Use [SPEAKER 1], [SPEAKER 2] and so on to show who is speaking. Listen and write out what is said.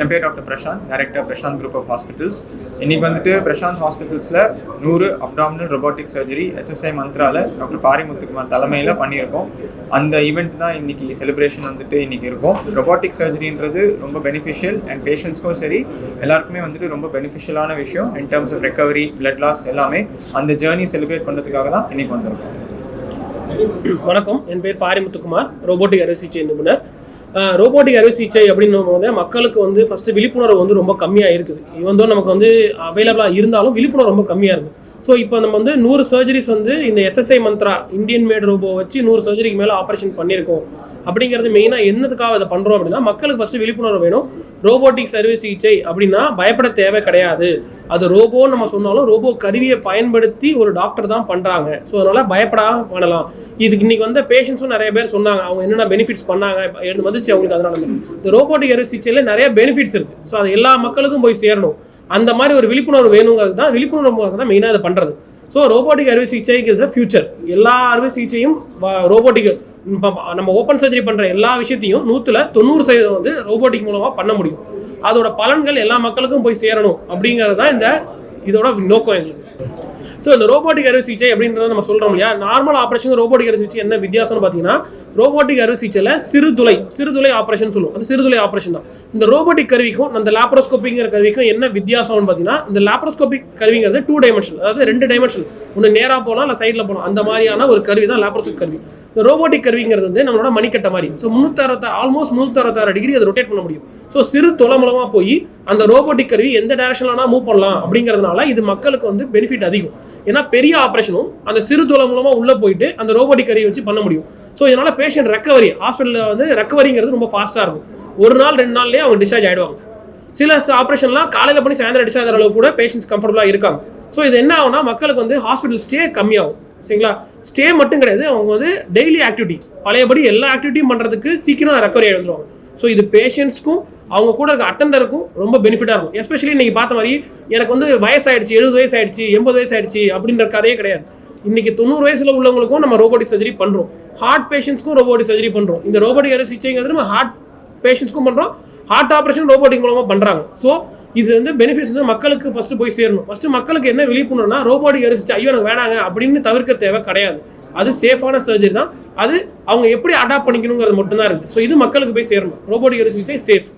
[SPEAKER 1] என் பேர் doctor Prashanth, director Prashanth group of hospitals. இன்றைக்கி வந்துட்டு பிரசாந்த் ஹாஸ்பிட்டல்ஸில் 100 அப்டாமினல் ரொபோட்டிக் சர்ஜரி எஸ்எஸ்ஐ மந்த்ராவில் டாக்டர் பாரிமுத்துக்குமார் தலைமையில் பண்ணியிருக்கோம். அந்த ஈவெண்ட் தான் இன்றைக்கி செலிப்ரேஷன் வந்துட்டு இன்றைக்கி இருக்கும். ரொபோட்டிக் சர்ஜரின்றது ரொம்ப பெனிஃபிஷியல் அண்ட் பேஷண்ட்ஸ்க்கும் சரி எல்லாருக்குமே வந்துட்டு ரொம்ப பெனிஃபிஷியலான விஷயம். In terms of recovery, blood loss எல்லாமே அந்த ஜேர்னி செலிப்ரேட் பண்ணுறதுக்காக தான் இன்றைக்கி வந்திருக்கோம்.
[SPEAKER 2] வணக்கம், என் பேர் பாரிமுத்துக்குமார், ரோபோட்டிக் அறுவை சிகிச்சை நிபுணர். ரோபோட்டிக் அறுவை சிகிச்சை அப்படின்னும் போது மக்களுக்கு வந்து ஃபஸ்ட்டு விழிப்புணர்வு வந்து ரொம்ப கம்மியாக இருக்குது. இவன் நமக்கு வந்து அவைலபிளாக இருந்தாலும் விழிப்புணர்வு ரொம்ப கம்மியாக இருக்குது. ஸோ இப்போ நம்ம வந்து 100 சர்ஜரிஸ் வந்து இந்த SSI Mantra Indian made robot வச்சு 100 சர்ஜரிக்கு மேலே ஆப்ரேஷன் பண்ணியிருக்கோம். அப்படிங்கிறது மெயினாக என்னதுக்காக இதை பண்ணுறோம் அப்படின்னா, மக்களுக்கு ஃபஸ்ட்டு விழிப்புணர்வு வேணும். ரோபோட்டிக்ஸ் அறுவை சிகிச்சை அப்படின்னா பயப்பட தேவை கிடையாது. அது ரோபோன்னு நம்ம சொன்னாலும் ரோபோ கருவியை பயன்படுத்தி ஒரு டாக்டர் தான் பண்ணுறாங்க. ஸோ அதனால் பயப்படாமல் பண்ணலாம். இதுக்கு இன்றைக்கி வந்து பேஷண்ட்ஸும் நிறைய பேர் சொன்னாங்க, அவங்க என்னென்ன பெனிஃபிட்ஸ் பண்ணாங்க வந்துச்சு அவங்களுக்கு. அதனால இந்த ரோபோட்டிக் அறுவை சிகிச்சையில் நிறைய பெனிஃபிட்ஸ் இருக்குது. ஸோ அது எல்லா மக்களுக்கும் போய் சேரணும். அந்த மாதிரி ஒரு விழிப்புணர்வு வேணுங்கிறது தான், விழிப்புணர்வு தான் மெயினாக அதை பண்ணுறது. ஸோ ரோபோட்டிக் அறுவை சிகிச்சைங்கிறது ஃபியூச்சர். எல்லா அறுவை சிகிச்சையும் ரோபோட்டிக், நம்ம ஓப்பன் சர்ஜரி பண்ணுற எல்லா விஷயத்தையும் 90% வந்து ரோபோட்டிக் மூலமாக பண்ண முடியும். அதோட பலன்கள் எல்லா மக்களுக்கும் போய் சேரணும் அப்படிங்கிறது தான் இதோட நோக்கம் எங்களுக்கு. ஸோ இந்த ரோபோட்டிக் அறுவை சிகிச்சை அப்படின்றத நம்ம சொல்கிறோம் இல்லையா, நார்மல் ஆப்ரேஷன் ரோபோட்டிக் அறுவை சிகிச்சை என்ன வித்தியாசம்னு பார்த்தீங்கன்னா, ரோபோட்டிக் அறுவை சிகிச்சையில் சிறுதுளை ஆப்ரேஷன் சொல்லுவோம். அது சிறுதுளை ஆப்ரேஷன் தான். இந்த ரோபோட்டிக் கருவிக்கும் அந்த லேப்ரோஸ்கோப்பிங்கிற கருவிக்கும் என்ன வித்தியாசம்னு பார்த்தீங்கன்னா, இந்த லேப்ரோஸ்கோபிக் கருவிங்கிறது 2 டைமென்ஷன், அதாவது 2 டைமென்ஷன், ஒன்று நேராக போகலாம் இல்லை சைடில் போகலாம். அந்த மாதிரியான ஒரு கருவி தான் லேப்ரோஸ்கோபிக் கருவி. இந்த ரோபோட்டிக் கருவிங்கிறது வந்து நம்மளோட மணிக்கட்டை மாதிரி. ஸோ ஆல்மோஸ்ட் 366 டிகிரி அதை ரொட்டேட் பண்ண முடியும். ஸோ சிறு தொலை மூலமாக போய் அந்த ரோபோட்டிக் கருவி எந்த டைரக்ஷன்லாம் மூவ் பண்ணலாம். அப்படிங்கிறதுனால இது மக்களுக்கு வந்து பெனிஃபிட் அதிகம். ஏன்னா பெரிய ஆப்ரேஷனும் அந்த சிறு தொலை மூலமாக உள்ளே போயிட்டு அந்த ரோபோட்டிக் கருவி வச்சு பண்ண முடியும். ஸோ இதனால் பேஷண்ட் ரெக்கவரி, ஹாஸ்பிட்டலில் வந்து ரெக்கவரிங்கிறது ரொம்ப ஃபாஸ்ட்டாக இருக்கும். 1 நாள் 2 நாள்லேயே அவங்க டிஸ்சார்ஜ் ஆகிடுவாங்க. சில ஆப்ரேஷன்லாம் காலையில் பண்ணி சாயந்தரம் டிஸ்சார்ஜ் ஆகிற அளவுக்கு கூட பேஷண்ட்ஸ் கம்ஃபர்டபுளாக இருக்காங்க. ஸோ இது என்ன ஆகும்னா, மக்களுக்கு வந்து ஹாஸ்பிட்டல் ஸ்டே கம்மியாகும். சரிங்களா? ஸ்டே மட்டும் கிடையாது, அவங்க வந்து டெய்லி ஆக்டிவிட்டி, பழையபடி எல்லா ஆக்டிவிட்டியும் பண்ணுறதுக்கு சீக்கிரம் ரெக்கவரி ஆகி வந்துடுவாங்க. ஸோ இது பேஷண்ட்ஸ்க்கும் அவங்க கூட இருக்க அட்டெண்டருக்கும் ரொம்ப பெனிஃபிட்டாக இருக்கும். எஸ்பெஷலி இன்றைக்கி பார்த்த மாதிரி எனக்கு வந்து வயசாயிடுச்சு, 70 வயசு ஆயிடுச்சு, 80 வயசு ஆயிடுச்சு அப்படின்ற கதையே கிடையாது. இன்றைக்கி 90 வயசில் உள்ளவங்களுக்கும் நம்ம ரோபோட்டிக் சர்ஜரி பண்ணுறோம். ஹார்ட் பேஷண்ட்ஸ்க்கும் ரோபோட்டிக் சர்ஜரி பண்ணுறோம். இந்த ரோபோட்டிக் அறுவை சிகிச்சைங்கிறது நம்ம ஹார்ட் பேஷண்ட்ஸ்க்கும் பண்ணுறோம். ஹார்ட் ஆப்ரேஷன் ரோபோட்டிக் மூலமாக பண்ணுறாங்க. ஸோ இது வந்து பெனிஃபிட்ஸ் வந்து மக்களுக்கு ஃபஸ்ட்டு போய் சேரணும். ஃபஸ்ட்டு மக்களுக்கு என்ன விழிப்புணர்வுனா, ரோபோட்டிக் அறுவை சிகிச்சை ஐயோ எனக்கு வேணாங்க அப்படின்னு தவிர்க்க தேவை கிடையாது. அது சேஃபான சர்ஜரி தான். அது அவங்க எப்படி அடாப்ட் பண்ணிக்கணுங்கிறது மட்டும்தான் இருக்குது. ஸோ இது மக்களுக்கு போய் சேரணும். ரோபோட்டிக் அறுவை சிகிச்சை சேஃப்.